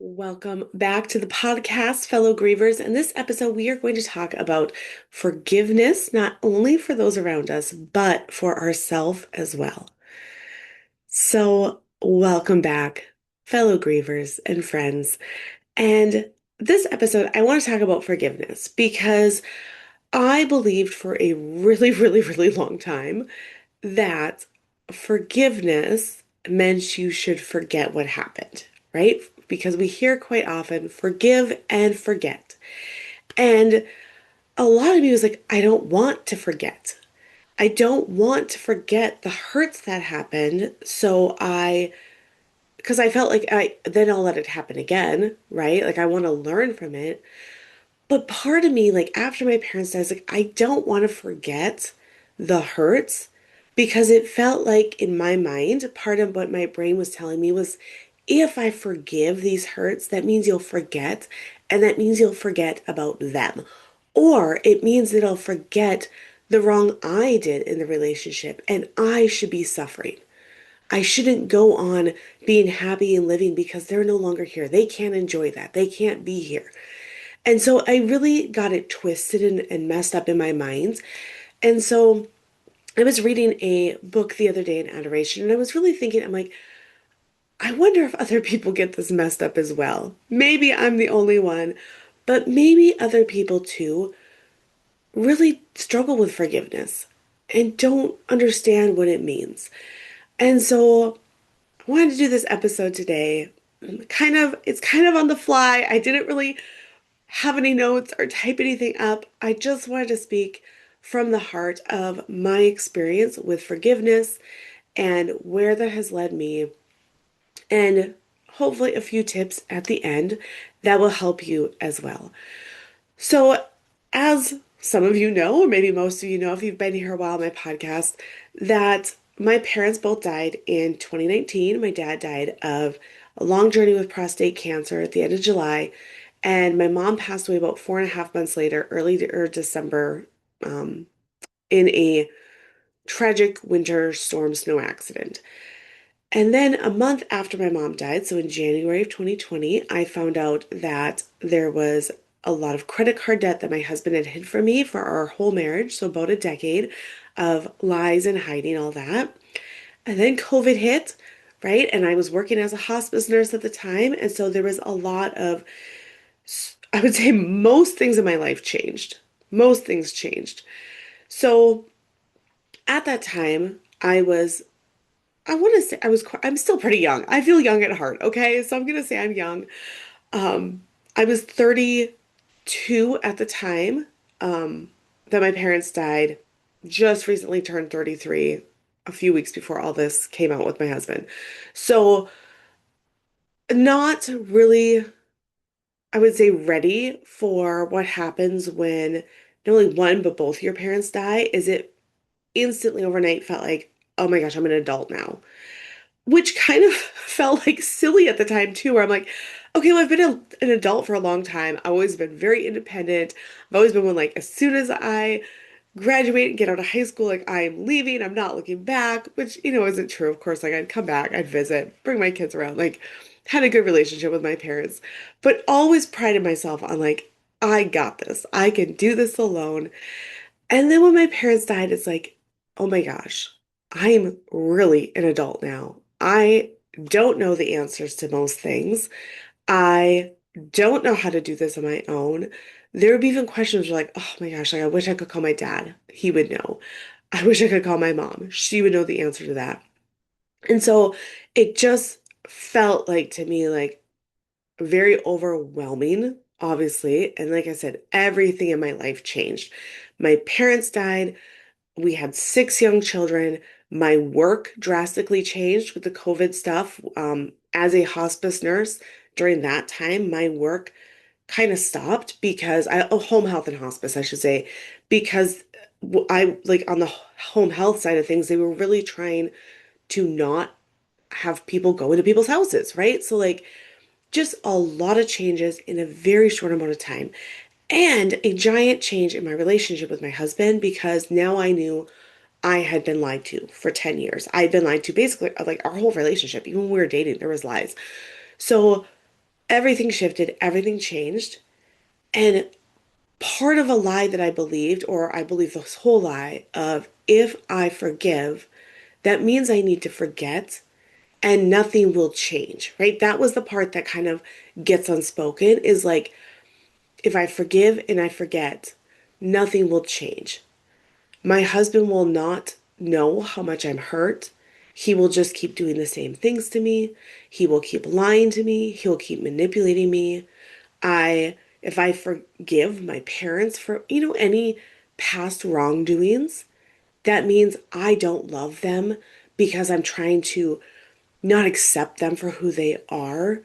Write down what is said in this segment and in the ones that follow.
Welcome back to the podcast, fellow grievers. In this episode, we are going to talk about forgiveness, not only for those around us, but for ourselves as well. So, welcome back, fellow grievers and friends. And this episode, I want to talk about forgiveness because I believed for a really, really, really long time that forgiveness meant you should forget what happened, right? Because we hear quite often, forgive and forget. And a lot of me was like, I don't want to forget. I don't want to forget the hurts that happened. Because I felt like then I'll let it happen again, right? Like I want to learn from it. But part of me, like after my parents died, I was like, I don't want to forget the hurts because it felt like in my mind, part of what my brain was telling me was if I forgive these hurts, that means you'll forget, and that means you'll forget about them. Or it means that I'll forget the wrong I did in the relationship and I should be suffering. I shouldn't go on being happy and living because they're no longer here. They can't enjoy that. They can't be here. And so I really got it twisted and messed up in my mind. And so I was reading a book the other day in adoration, and I was really thinking, I'm like, I wonder if other people get this messed up as well. Maybe I'm the only one, but maybe other people too really struggle with forgiveness and don't understand what it means. And so I wanted to do this episode today. It's kind of on the fly. I didn't really have any notes or type anything up. I just wanted to speak from the heart of my experience with forgiveness and where that has led me, and hopefully a few tips at the end that will help you as well. So, as some of you know, or maybe most of you know if you've been here a while on my podcast, that my parents both died in 2019. My dad died of a long journey with prostate cancer at the end of July, and my mom passed away about 4.5 months later, December, um, in a tragic winter storm snow accident. And then a month after my mom died, so in January of 2020, I found out that there was a lot of credit card debt that my husband had hid from me for our whole marriage, so about a decade of lies and hiding all that. And then COVID hit, right? And I was working as a hospice nurse at the time, and so there was a lot of, I would say most things in my life changed. Most things changed. So at that time, I want to say I'm still pretty young. I feel young at heart, okay? So I'm gonna say I'm young. Um, I was 32 at the time that my parents died. Just recently turned 33 a few weeks before all this came out with my husband. So not really, I would say, ready for what happens when not only one, but both your parents die, is it instantly overnight felt like, oh my gosh, I'm an adult now. Which kind of felt like silly at the time too, where I'm like, okay, well, I've been an adult for a long time. I've always been very independent. I've always been one like, as soon as I graduate and get out of high school, like I'm leaving, I'm not looking back, which, isn't true. Of course, like I'd come back, I'd visit, bring my kids around, like had a good relationship with my parents, but always prided myself on like, I got this. I can do this alone. And then when my parents died, it's like, oh my gosh, I'm really an adult now. I don't know the answers to most things. I don't know how to do this on my own. There would be even questions like, oh my gosh, like I wish I could call my dad. He would know. I wish I could call my mom. She would know the answer to that. And so it just felt like to me like very overwhelming, obviously. And like I said, everything in my life changed. My parents died. We had six young children. My work drastically changed with the COVID stuff. As a hospice nurse during that time, my work kind of stopped because home health and hospice, I should say, because I like on the home health side of things, they were really trying to not have people go into people's houses, right? So like just a lot of changes in a very short amount of time. And a giant change in my relationship with my husband because now I knew I had been lied to for 10 years. I had been lied to basically like our whole relationship. Even when we were dating, there was lies. So everything shifted, everything changed. And part of a lie that I believed, or I believe this whole lie of if I forgive, that means I need to forget and nothing will change, right? That was the part that kind of gets unspoken is like, if I forgive and I forget, nothing will change. My husband will not know how much I'm hurt. He will just keep doing the same things to me. He will keep lying to me. He'll keep manipulating me. If I forgive my parents for, any past wrongdoings, that means I don't love them because I'm trying to not accept them for who they are.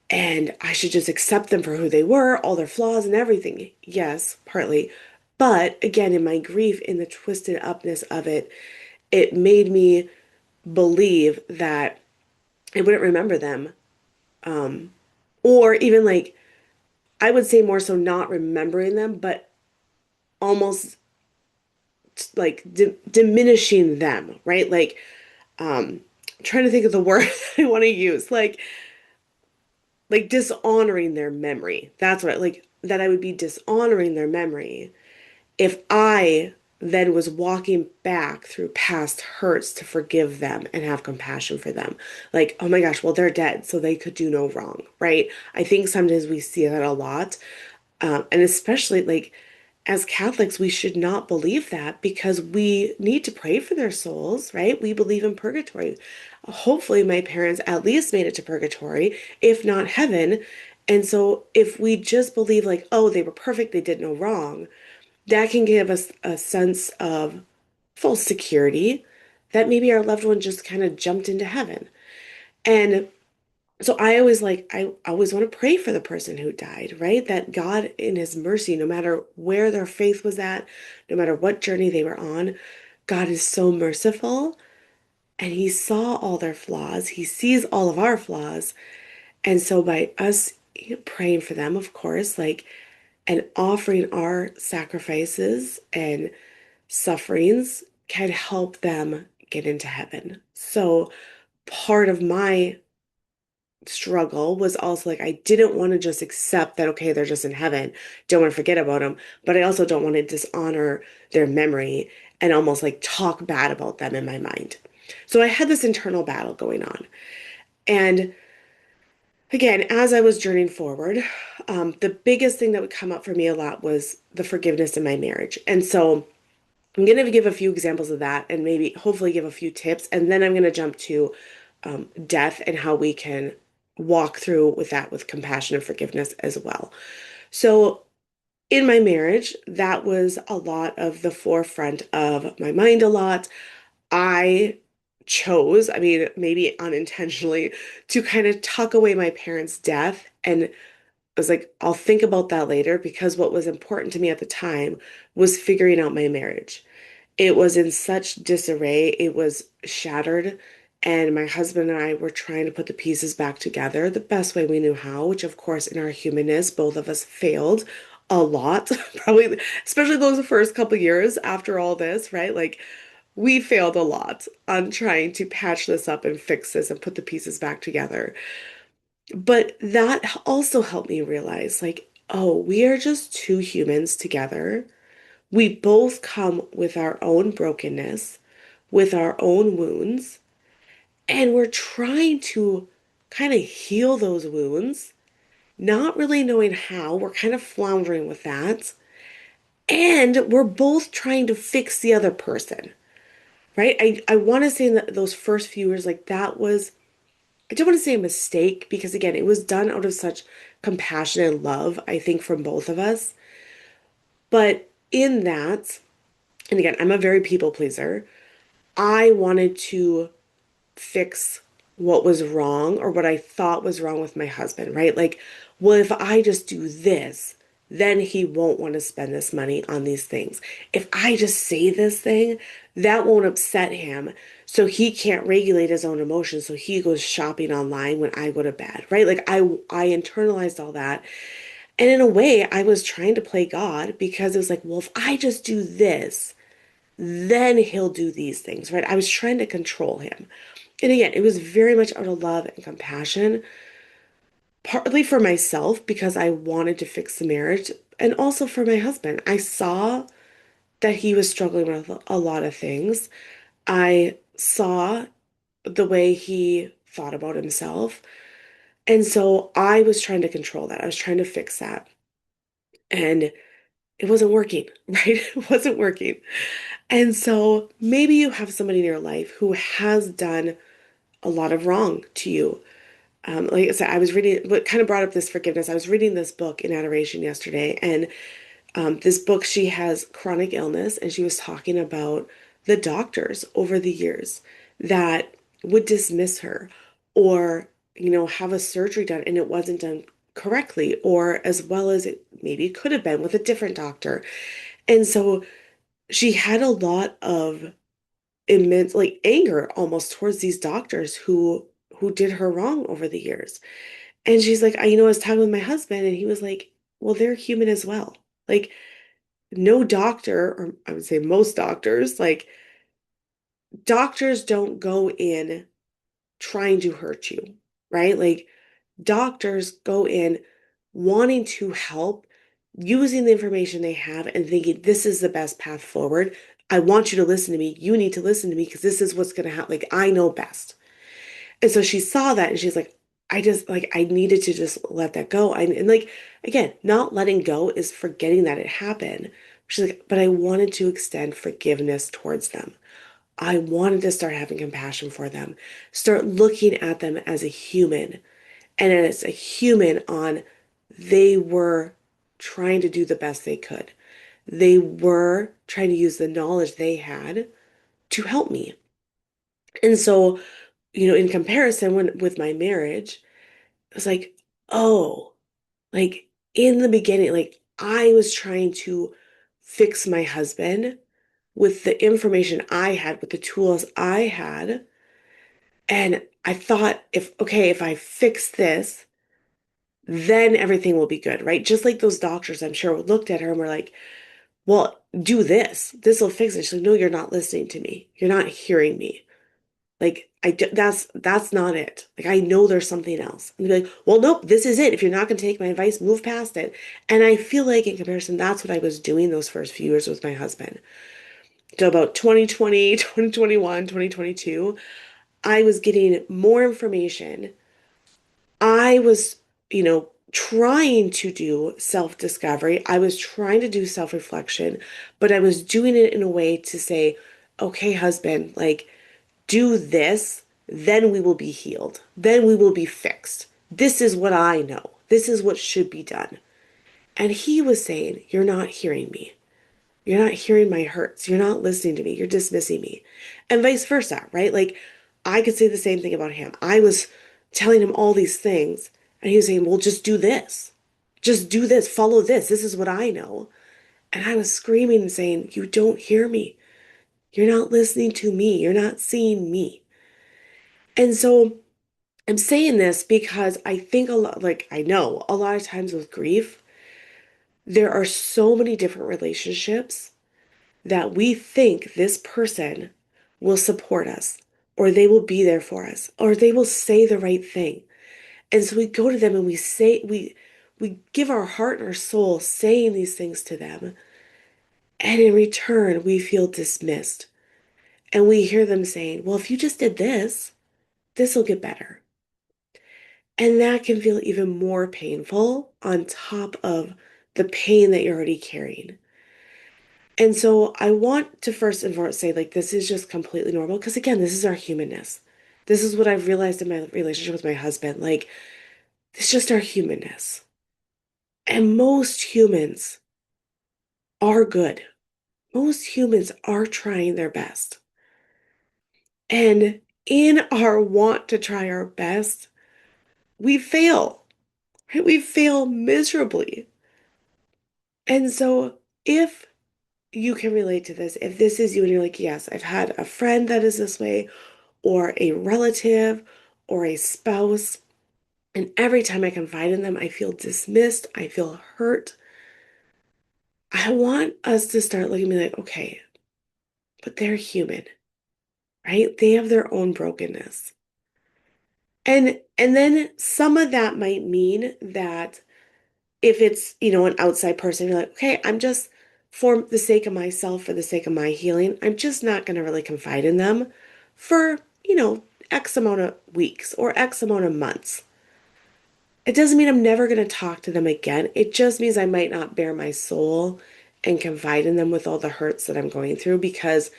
And I should just accept them for who they were, all their flaws and everything. Yes, partly. But again, in my grief, in the twisted upness of it, it made me believe that I wouldn't remember them. Or even like, I would say more so not remembering them, but almost like diminishing them, right? Like, trying to think of the word I want to use. Like dishonoring their memory. That's what like that I would be dishonoring their memory if I then was walking back through past hurts to forgive them and have compassion for them. Like, oh my gosh, well, they're dead, so they could do no wrong, right? I think sometimes we see that a lot. And especially like as Catholics, we should not believe that because we need to pray for their souls, right? We believe in purgatory. Hopefully, my parents at least made it to purgatory, if not heaven. And so, if we just believe, like, oh, they were perfect, they did no wrong, that can give us a sense of false security that maybe our loved one just kind of jumped into heaven. And so I always want to pray for the person who died, right? That God in his mercy, no matter where their faith was at, no matter what journey they were on, God is so merciful and he saw all their flaws. He sees all of our flaws. And so by us praying for them, of course, like and offering our sacrifices and sufferings can help them get into heaven. So part of my struggle was also like I didn't want to just accept that okay they're just in heaven, don't want to forget about them, but I also don't want to dishonor their memory and almost like talk bad about them in my mind. So I had this internal battle going on. And again, as I was journeying forward, the biggest thing that would come up for me a lot was the forgiveness in my marriage. And so I'm going to give a few examples of that and maybe hopefully give a few tips. And then I'm going to jump to death and how we can walk through with that with compassion and forgiveness as well. So, in my marriage, that was a lot of the forefront of my mind a lot. I chose, I mean, maybe unintentionally, to kind of tuck away my parents' death. And I was like, I'll think about that later because what was important to me at the time was figuring out my marriage. It was in such disarray. It was shattered. And my husband and I were trying to put the pieces back together the best way we knew how, which, of course, in our humanness, both of us failed a lot, probably, especially those first couple years after all this, right? Like, we failed a lot on trying to patch this up and fix this and put the pieces back together. But that also helped me realize, like, oh, we are just two humans together. We both come with our own brokenness, with our own wounds, and we're trying to kind of heal those wounds, not really knowing how. We're kind of floundering with that. And we're both trying to fix the other person, right? I want to say that those first few years, like that was, I don't want to say a mistake because, again, it was done out of such compassion and love, I think, from both of us. But in that, and again, I'm a very people pleaser. I wanted to fix what was wrong or what I thought was wrong with my husband, right? Like, well, if I just do this, then he won't want to spend this money on these things. If I just say this thing, that won't upset him. So he can't regulate his own emotions. So he goes shopping online when I go to bed, right? Like I internalized all that. And in a way, I was trying to play God because it was like, well, if I just do this, then he'll do these things, right? I was trying to control him. And again, it was very much out of love and compassion. partly for myself because I wanted to fix the marriage, and also for my husband. I saw that he was struggling with a lot of things. I saw the way he thought about himself. And so I was trying to control that. I was trying to fix that. And it wasn't working, right? It wasn't working. And so maybe you have somebody in your life who has done a lot of wrong to you. Like I said, I was reading what kind of brought up this forgiveness. I was reading this book in adoration yesterday, and this book, she has chronic illness, and she was talking about the doctors over the years that would dismiss her or, have a surgery done and it wasn't done correctly or as well as it maybe could have been with a different doctor. And so she had a lot of immense like anger almost towards these doctors who did her wrong over the years. And she's like, I was talking with my husband and he was like, well, they're human as well. Like no doctor, or I would say most doctors, like doctors don't go in trying to hurt you, right? Like doctors go in wanting to help, using the information they have and thinking this is the best path forward. I want you to listen to me. You need to listen to me because this is what's going to happen. Like I know best. And so she saw that and she's like, I just like I needed to just let that go. And like again, not letting go is forgetting that it happened. She's like, but I wanted to extend forgiveness towards them. I wanted to start having compassion for them, start looking at them as a human and as a human on they were trying to do the best they could. They were trying to use the knowledge they had to help me. And so, in comparison when with my marriage, I was like, oh, like in the beginning, like I was trying to fix my husband with the information I had, with the tools I had. And I thought, if I fix this, then everything will be good, right? Just like those doctors, I'm sure, looked at her and were like, well, do this. This will fix it. She's like, no, you're not listening to me. You're not hearing me. Like that's not it. Like I know there's something else. And they'd be like, well, nope, this is it. If you're not going to take my advice, move past it. And I feel like in comparison, that's what I was doing those first few years with my husband. So about 2020, 2021, 2022, I was getting more information. I was, trying to do self-discovery. I was trying to do self-reflection, but I was doing it in a way to say, okay, husband, like do this, then we will be healed. Then we will be fixed. This is what I know. This is what should be done. And he was saying, you're not hearing me. You're not hearing my hurts. You're not listening to me. You're dismissing me. And vice versa, right? Like I could say the same thing about him. I was telling him all these things, and he was saying, well, just do this. Just do this. Follow this. This is what I know. And I was screaming and saying, you don't hear me. You're not listening to me. You're not seeing me. And so I'm saying this because I think a lot, like I know a lot of times with grief, there are so many different relationships that we think this person will support us, or they will be there for us, or they will say the right thing. And so we go to them and we give our heart and our soul saying these things to them. And in return, we feel dismissed. And we hear them saying, well, if you just did this, this will get better. And that can feel even more painful on top of the pain that you're already carrying. And so I want to first and foremost say, like, this is just completely normal. Because again, this is our humanness. This is what I've realized in my relationship with my husband. Like, it's just our humanness. And most humans are good. Most humans are trying their best. And in our want to try our best, we fail, right? We fail miserably. And so if you can relate to this, if this is you and you're like, yes, I've had a friend that is this way, or a relative, or a spouse, and every time I confide in them, I feel dismissed, I feel hurt. I want us to start looking at me like, okay, but they're human, right? They have their own brokenness. And then some of that might mean that if it's, an outside person, you're like, okay, I'm just for the sake of myself, for the sake of my healing, I'm just not going to really confide in them for, X amount of weeks or X amount of months. It doesn't mean I'm never going to talk to them again. It just means I might not bare my soul and confide in them with all the hurts that I'm going through because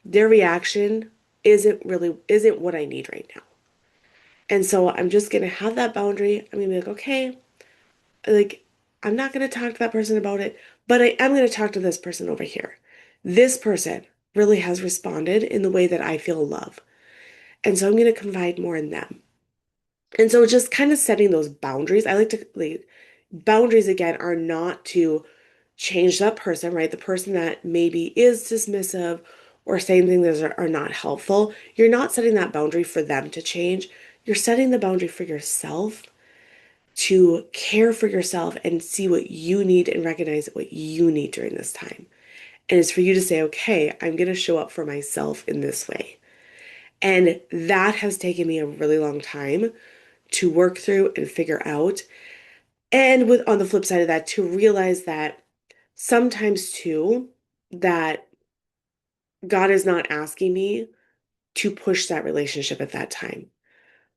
their reaction isn't what I need right now. And so I'm just going to have that boundary. I'm going to be like, okay, like I'm not going to talk to that person about it, but I am going to talk to this person over here. This person really has responded in the way that I feel love. And so I'm going to confide more in them. And so just kind of setting those boundaries. I like to like boundaries again are not to change that person, right? The person that maybe is dismissive or saying things that are not helpful. You're not setting that boundary for them to change. You're setting the boundary for yourself to care for yourself and see what you need and recognize what you need during this time. And it's for you to say, okay, I'm going to show up for myself in this way. And that has taken me a really long time to work through and figure out. And with on the flip side of that, to realize that sometimes too, that God is not asking me to push that relationship at that time.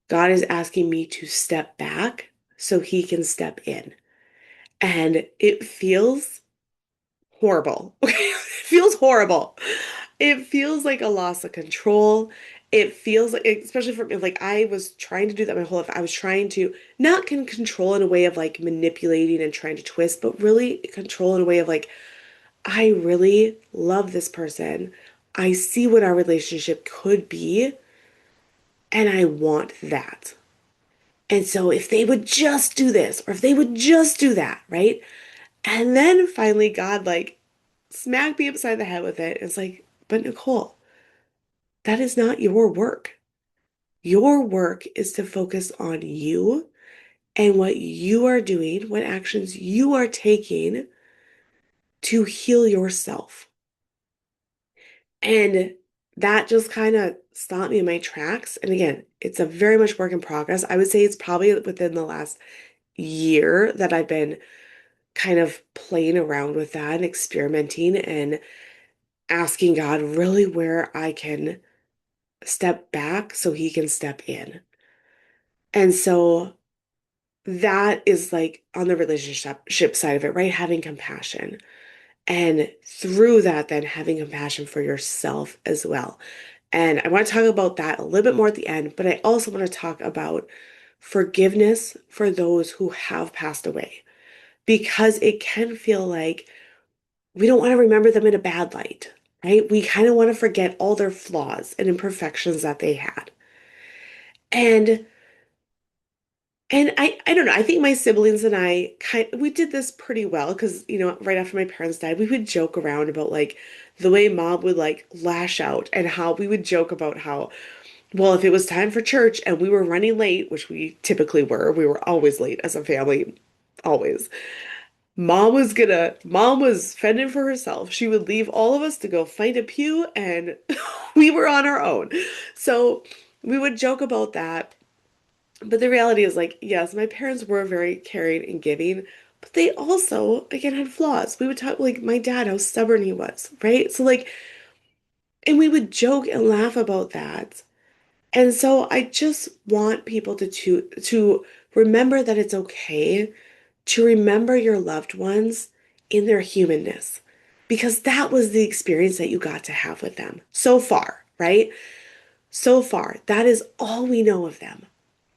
God is asking me to step back so he can step in. And it feels horrible. Okay, it feels horrible. It feels like a loss of control. It feels like, especially for me, like I was trying to do that my whole life. I was trying to not can control in a way of like manipulating and trying to twist, but really control in a way of like, I really love this person. I see what our relationship could be, and I want that. And so if they would just do this, or if they would just do that, right? And then finally, God like smacked me upside the head with it. It's like, but Nicole, that is not your work. Your work is to focus on you and what you are doing, what actions you are taking to heal yourself. And that just kind of stopped me in my tracks. And again, it's a very much work in progress. I would say it's probably within the last year that I've been kind of playing around with that and experimenting and asking God really where I can step back so he can step in. And so that is like on the relationship side of it, right? Having compassion. And through that, then having compassion for yourself as well. And I want to talk about that a little bit more at the end, but I also want to talk about forgiveness for those who have passed away because it can feel like we don't want to remember them in a bad light, right? We kind of want to forget all their flaws and imperfections that they had. And I don't know. I think my siblings and I we did this pretty well because, right after my parents died, we would joke around about like the way mom would like lash out and how we would joke about how, well, if it was time for church and we were running late, which we typically were, we were always late as a family, always. Mom was fending for herself. She would leave all of us to go find a pew and we were on our own. So we would joke about that. But the reality is like, yes, my parents were very caring and giving, but they also, again, had flaws. We would talk like my dad, how stubborn he was, right? So like, and we would joke and laugh about that. And so I just want people to remember that it's okay to remember your loved ones in their humanness, because that was the experience that you got to have with them so far, right? So far, that is all we know of them.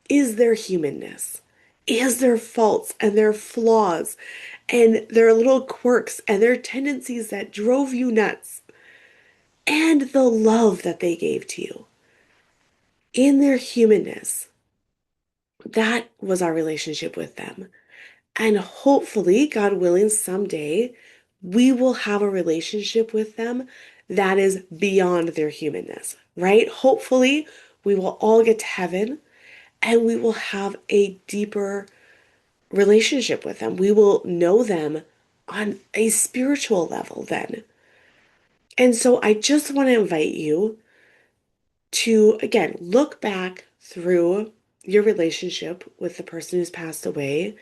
Is their humanness, is their faults and their flaws and their little quirks and their tendencies that drove you nuts, and the love that they gave to you. In their humanness, that was our relationship with them. And hopefully, God willing, someday we will have a relationship with them that is beyond their humanness, right? Hopefully, we will all get to heaven and we will have a deeper relationship with them. We will know them on a spiritual level then. And so I just want to invite you to, again, look back through. your relationship with the person who's passed away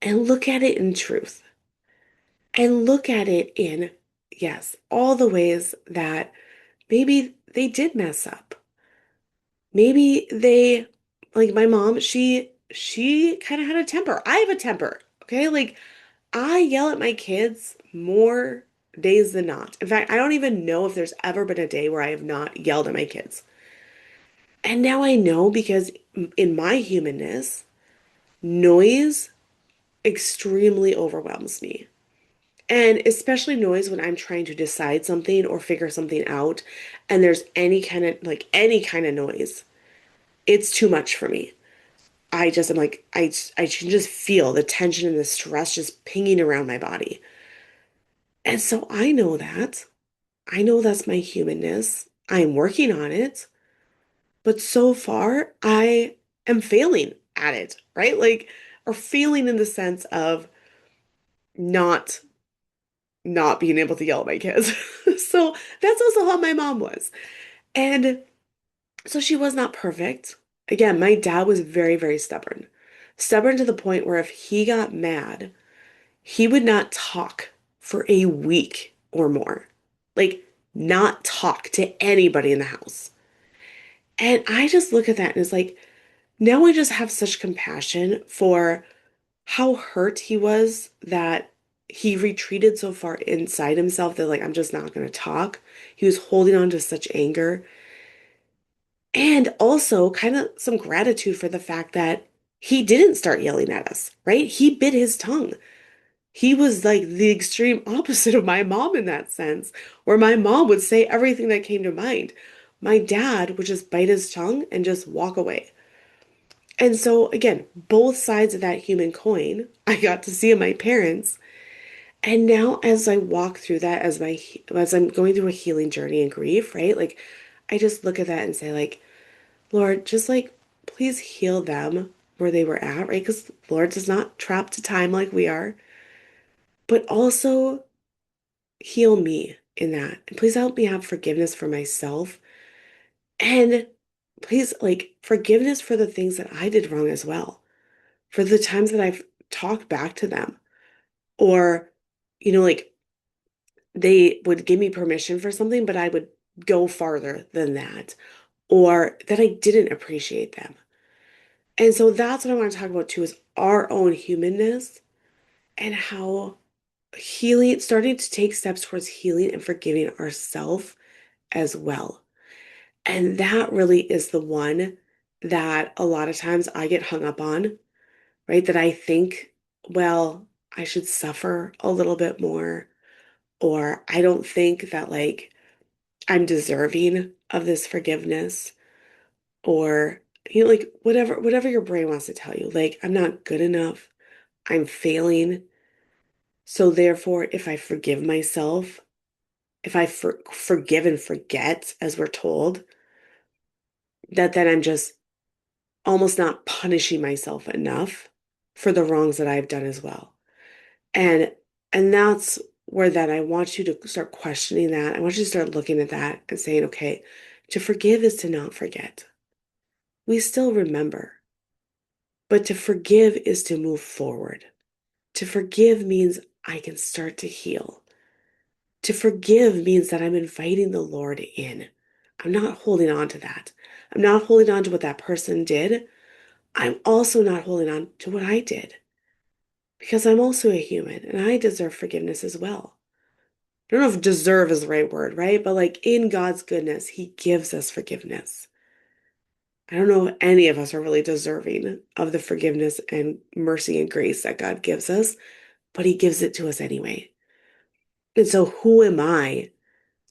and look at it in truth and look at it in, yes, all the ways that maybe they did mess up. Maybe they, like my mom, she kind of had a temper. I have a temper. Okay? Like I yell at my kids more days than not. In fact, I don't even know if there's ever been a day where I have not yelled at my kids. And now I know because in my humanness, noise extremely overwhelms me. And especially noise when I'm trying to decide something or figure something out, and there's any kind of noise. It's too much for me. I just am like I can just feel the tension and the stress just pinging around my body. And so I know that. I know that's my humanness. I'm working on it, but so far I am failing at it, right? Like, or failing in the sense of not not being able to yell at my kids. So that's also how my mom was. And so she was not perfect. Again, my dad was very, very stubborn. Stubborn to the point where if he got mad, he would not talk for a week or more. Like, not talk to anybody in the house. And I just look at that and it's like, now I just have such compassion for how hurt he was that he retreated so far inside himself that, like, I'm just not going to talk. He was holding on to such anger. And also, kind of some gratitude for the fact that he didn't start yelling at us, right? He bit his tongue. He was like the extreme opposite of my mom in that sense, where my mom would say everything that came to mind. My dad would just bite his tongue and just walk away. And so, again, both sides of that human coin, I got to see in my parents. And now, as I walk through that, as I'm going through a healing journey and grief, right? Like, I just look at that and say, like, Lord, just like, please heal them where they were at, right? Because Lord is not trapped to time like we are, but also heal me in that. And please help me have forgiveness for myself. And please, like, forgiveness for the things that I did wrong as well, for the times that I've talked back to them, or, like they would give me permission for something, but I would go farther than that, or that I didn't appreciate them. And so that's what I want to talk about too, is our own humanness and how healing, starting to take steps towards healing and forgiving ourselves as well. And that really is the one that a lot of times I get hung up on, right? That I think, well, I should suffer a little bit more, or I don't think that like I'm deserving of this forgiveness, or like whatever your brain wants to tell you, like I'm not good enough, I'm failing. So therefore, if I forgive myself, if I forgive and forget, as we're told, that then I'm just almost not punishing myself enough for the wrongs that I've done as well. And and that's where then I want you to start questioning that. I want you to start looking at that and saying, okay, to forgive is to not forget. We still remember, but to forgive is to move forward. To forgive means I can start to heal. To forgive means that I'm inviting the Lord in. I'm not holding on to that. I'm not holding on to what that person did. I'm also not holding on to what I did, because I'm also a human and I deserve forgiveness as well. I don't know if deserve is the right word, right? But like in God's goodness, He gives us forgiveness. I don't know if any of us are really deserving of the forgiveness and mercy and grace that God gives us, but He gives it to us anyway. And so, who am I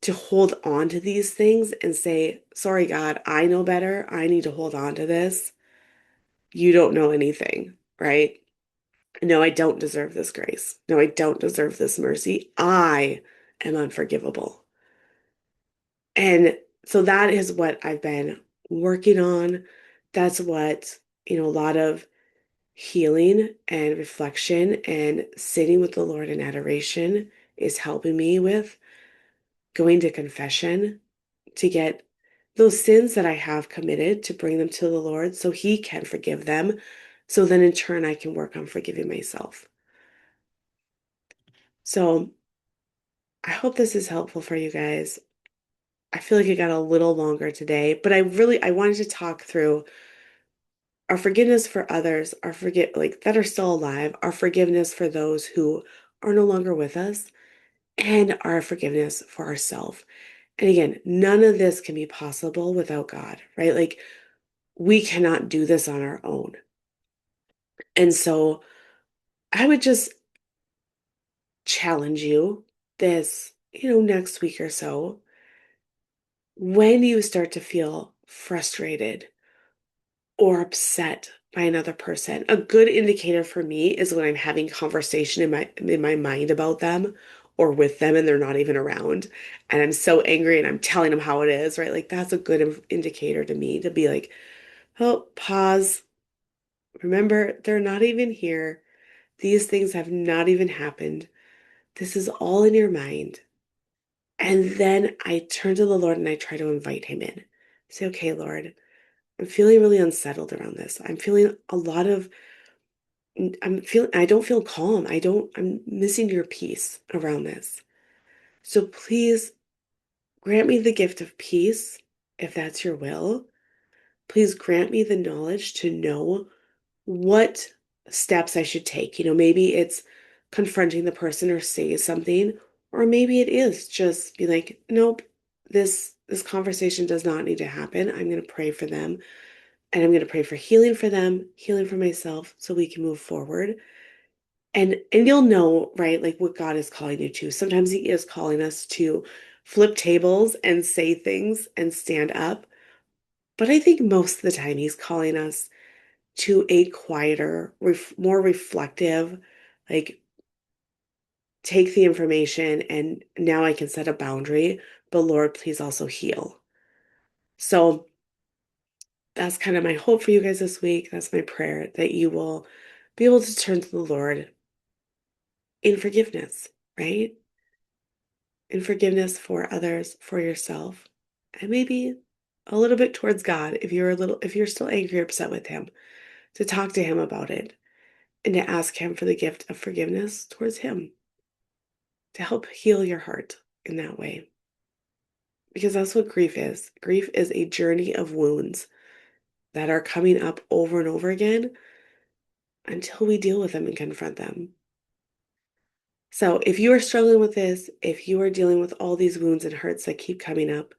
to hold on to these things and say, sorry, God, I know better. I need to hold on to this. You don't know anything, right? No, I don't deserve this grace. No, I don't deserve this mercy. I am unforgivable. And so that is what I've been working on. That's what, a lot of healing and reflection and sitting with the Lord in adoration is helping me with, going to confession to get those sins that I have committed to bring them to the Lord so He can forgive them. So then in turn, I can work on forgiving myself. So I hope this is helpful for you guys. I feel like it got a little longer today, but I wanted to talk through our forgiveness for others, our forget like that are still alive, our forgiveness for those who are no longer with us, and our forgiveness for ourselves. And again, none of this can be possible without God, right? Like we cannot do this on our own. And so I would just challenge you this, next week or so, when you start to feel frustrated or upset by another person. A good indicator for me is when I'm having conversation in my mind about them or with them and they're not even around and I'm so angry and I'm telling them how it is, right? Like that's a good indicator to me to be like, "Oh, pause. Remember, they're not even here. These things have not even happened. This is all in your mind." And then I turn to the Lord and I try to invite him in. Say, "Okay, Lord, I'm feeling really unsettled around this. I'm feeling a lot of I don't feel calm. I'm missing your peace around this. So please grant me the gift of peace if that's your will. Please grant me the knowledge to know what steps I should take. Maybe it's confronting the person or say something, or maybe it is just be like, nope, this conversation does not need to happen. I'm going to pray for them and I'm going to pray for healing for them, healing for myself so we can move forward. And you'll know, right, like what God is calling you to. Sometimes He is calling us to flip tables and say things and stand up. But I think most of the time He's calling us to a quieter, more reflective, like take the information and now I can set a boundary, but Lord, please also heal. So that's kind of my hope for you guys this week. That's my prayer that you will be able to turn to the Lord in forgiveness, right? In forgiveness for others, for yourself, and maybe a little bit towards God if you're still angry or upset with him, to talk to him about it and to ask him for the gift of forgiveness towards him to help heal your heart in that way. Because that's what grief is. Grief is a journey of wounds that are coming up over and over again until we deal with them and confront them. So if you are struggling with this, if you are dealing with all these wounds and hurts that keep coming up,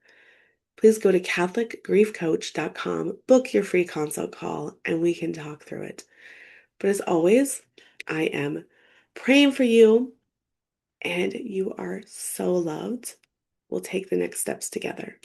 please go to CatholicGriefCoach.com, book your free consult call, and we can talk through it. But as always, I am praying for you, and you are so loved. We'll take the next steps together.